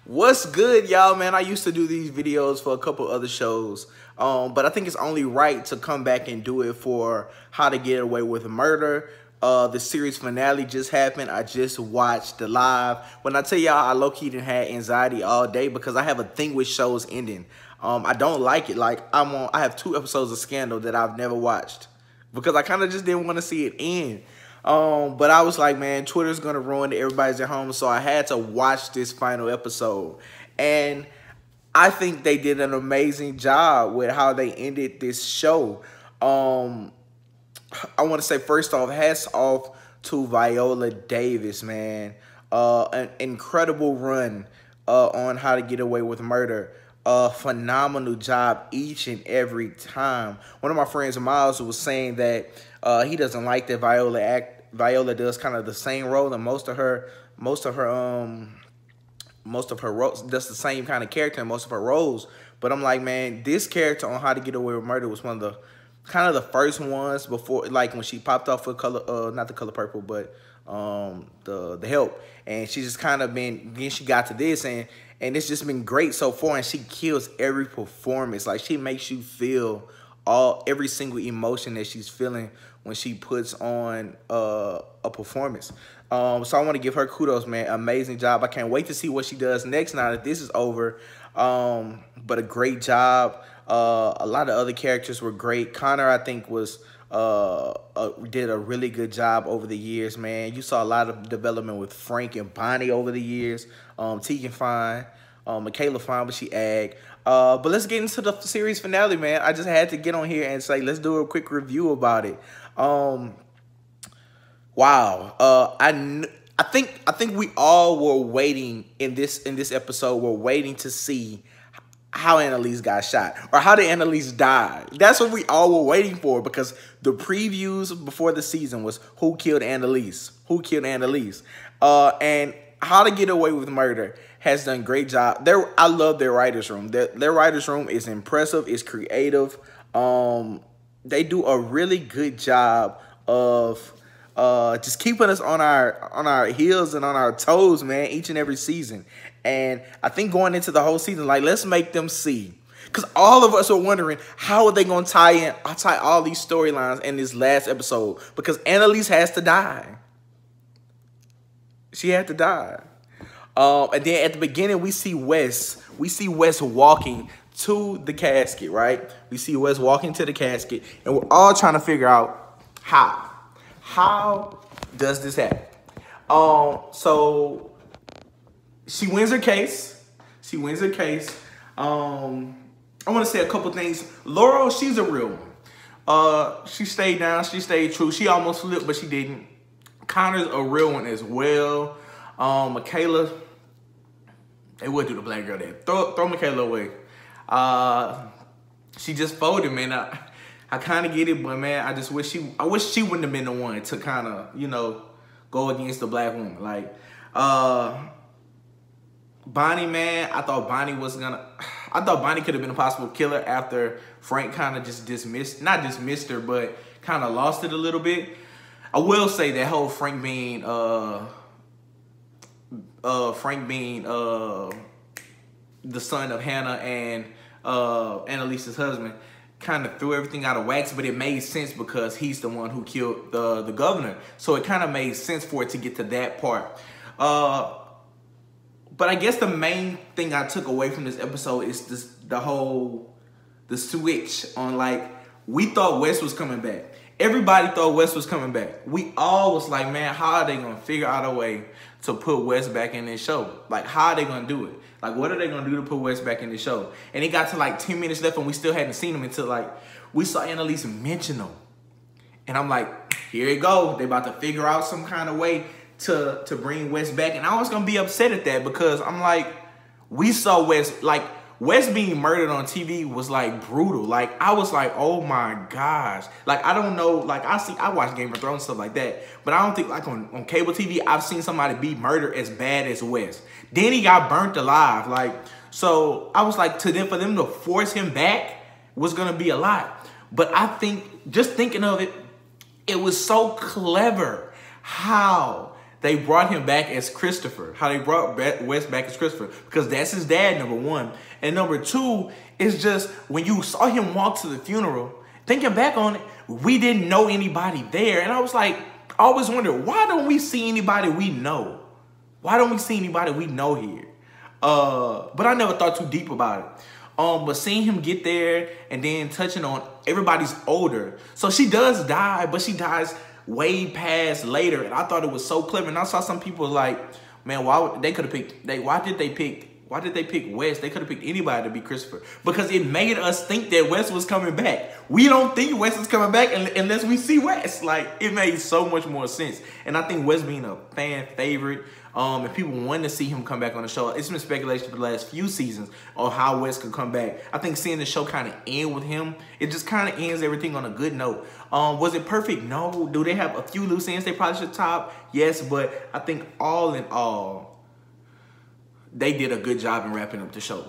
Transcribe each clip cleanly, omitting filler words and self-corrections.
What's good, y'all, man? I used to do these videos for a couple other shows, but I think it's only right to come back and do it for How to Get Away with Murder. The series finale just happened. I just watched the live. When I tell y'all, I low-key done had anxiety all day because I have a thing with shows ending. I don't like it. Like, I have 2 episodes of Scandal that I've never watched because I kind of just didn't want to see it end. But I was like, man, Twitter's gonna ruin it. Everybody's at home, so I had to watch this final episode. And I think they did an amazing job with how they ended this show. I want to say, first off, hats off to Viola Davis, man. An incredible run on How to Get Away with Murder. Phenomenal job each and every time. One of my friends, Miles, was saying that he doesn't like that Viola does kind of the same role, and most of her roles does the same kind of character in most of her roles. But I'm like, man, this character on How to Get Away with Murder was one of the kind of the first ones before, like when she popped off for Color, not The Color Purple, but the Help, and she just kind of been. Then she got to this, and it's just been great so far. And she kills every performance. Like, she makes you feel every single emotion that she's feeling when she puts on a performance. So I want to give her kudos, man. Amazing job. I can't wait to see what she does next now that this is over. But a great job. A lot of other characters were great. Connor, I think, did a really good job over the years, man. You saw a lot of development with Frank and Bonnie over the years. Tegan fine. Michaela fine, but she ag. But let's get into the series finale, man. I just had to get on here and say, let's do a quick review about it. Wow. I think we all were waiting in this episode. We're waiting to see how Annalise got shot, or how did Annalise die. That's what we all were waiting for, because the previews before the season was who killed Annalise, and How to Get Away with Murder has done a great job. I love their writers' room. Their writers' room is impressive. It's creative. They do a really good job of just keeping us on our heels and on our toes, man, each and every season. And I think going into the whole season, like, let's make them see. Because all of us are wondering, how are they going to tie all these storylines in this last episode? Because Annalise has to die. She had to die. And then at the beginning, we see Wes walking to the casket, right? We see Wes walking to the casket, and we're all trying to figure out how. How does this happen? So she wins her case. I want to say a couple things. Laurel, she's a real one. She stayed down. She stayed true. She almost flipped, but she didn't. Connor's a real one as well. Michaela, they would do the black girl there. Throw Michaela away. She just folded, man. I kind of get it, but man, I wish she wouldn't have been the one to kind of, you know, go against the black woman. Like, Bonnie, man, I thought Bonnie could have been a possible killer after Frank kind of just not dismissed her, but kind of lost it a little bit. I will say that whole Frank being the son of Hannah and Annalise's husband kind of threw everything out of wax, but it made sense because he's the one who killed the governor. So it kind of made sense for it to get to that part. But I guess the main thing I took away from this episode is the switch on, like, we thought Wes was coming back. Everybody thought Wes was coming back. We all was like, man, how are they going to figure out a way to put Wes back in this show? Like, how are they going to do it? Like, what are they going to do to put Wes back in the show? And it got to like 10 minutes left, and we still hadn't seen him until, like, we saw Annalise mention him. And I'm like, here you go. They about to figure out some kind of way to bring Wes back. And I was going to be upset at that, because I'm like, we saw Wes, like, Wes being murdered on TV was, like, brutal. Like, I was like, oh my gosh. Like, I don't know, like, I watch Game of Thrones and stuff like that, but I don't think, like, on cable TV, I've seen somebody be murdered as bad as Wes. Then he got burnt alive. Like, so I was like, for them to force him back was gonna be a lot. But I think, just thinking of it, it was so clever how they brought him back as Christopher. How they brought Wes back as Christopher. Because that's his dad, number one. And number two, is just when you saw him walk to the funeral, thinking back on it, we didn't know anybody there. And I was like, I always wondered, why don't we see anybody we know? Why don't we see anybody we know here? But I never thought too deep about it. But seeing him get there and then touching on everybody's older. So she does die, but she dies way past later. And I thought it was so clever. And I saw some people like, man, why did they pick Wes? They could have picked anybody to be Christopher. Because it made us think that Wes was coming back. We don't think Wes is coming back unless we see Wes. Like, it made so much more sense. And I think Wes being a fan favorite, and people wanting to see him come back on the show. It's been speculation for the last few seasons on how Wes could come back. I think seeing the show kind of end with him, it just kind of ends everything on a good note. Was it perfect? No. Do they have a few loose ends they probably should top? Yes, but I think all in all, they did a good job in wrapping up the show.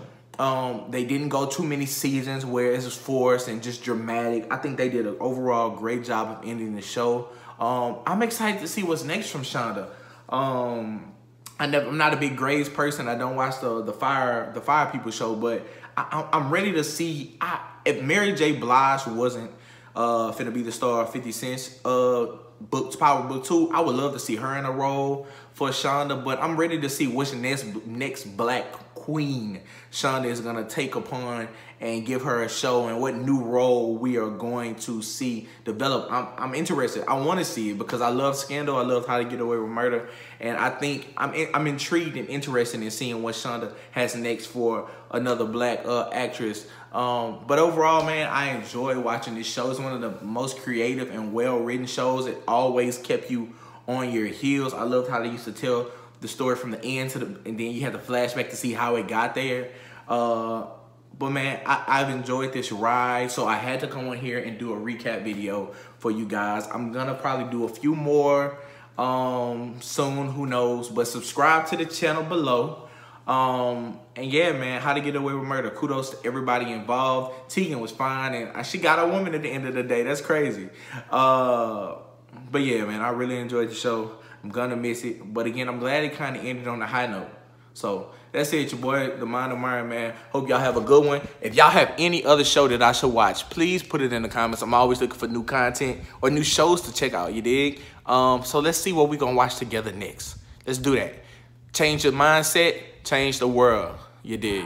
They didn't go too many seasons where it was forced and just dramatic. I think they did an overall great job of ending the show. I'm excited to see what's next from Shonda. I'm not a big Grey's person. I don't watch the Fire People show, but I'm ready to see. If Mary J. Blige wasn't finna be the star of 50 Cent's Power Book 2, I would love to see her in a role for Shonda, but I'm ready to see which next black queen Shonda is gonna take upon and give her a show, and what new role we are going to see develop. I'm interested. I want to see it because I love Scandal. I love How to Get Away with Murder, and I think I'm intrigued and interested in seeing what Shonda has next for another black actress. But overall, man, I enjoy watching this show. It's one of the most creative and well-written shows. It always kept you on your heels. I loved how they used to tell the story from the end and then you had the flashback to see how it got there. But man, I've enjoyed this ride, so I had to come on here and do a recap video for you guys. I'm gonna probably do a few more soon, who knows, but subscribe to the channel below. And yeah, man, How to Get Away with Murder. Kudos to everybody involved. Tegan was fine, and she got a woman at the end of the day. That's crazy. But yeah, man, I really enjoyed the show. I'm gonna miss it, but again, I'm glad it kind of ended on a high note. So that's it, your boy, TheMindOfMyron, man. Hope y'all have a good one. If y'all have any other show that I should watch, please put it in the comments. I'm always looking for new content or new shows to check out, you dig? So let's see what we're gonna watch together next. Let's do that. Change your mindset, change the world, you dig?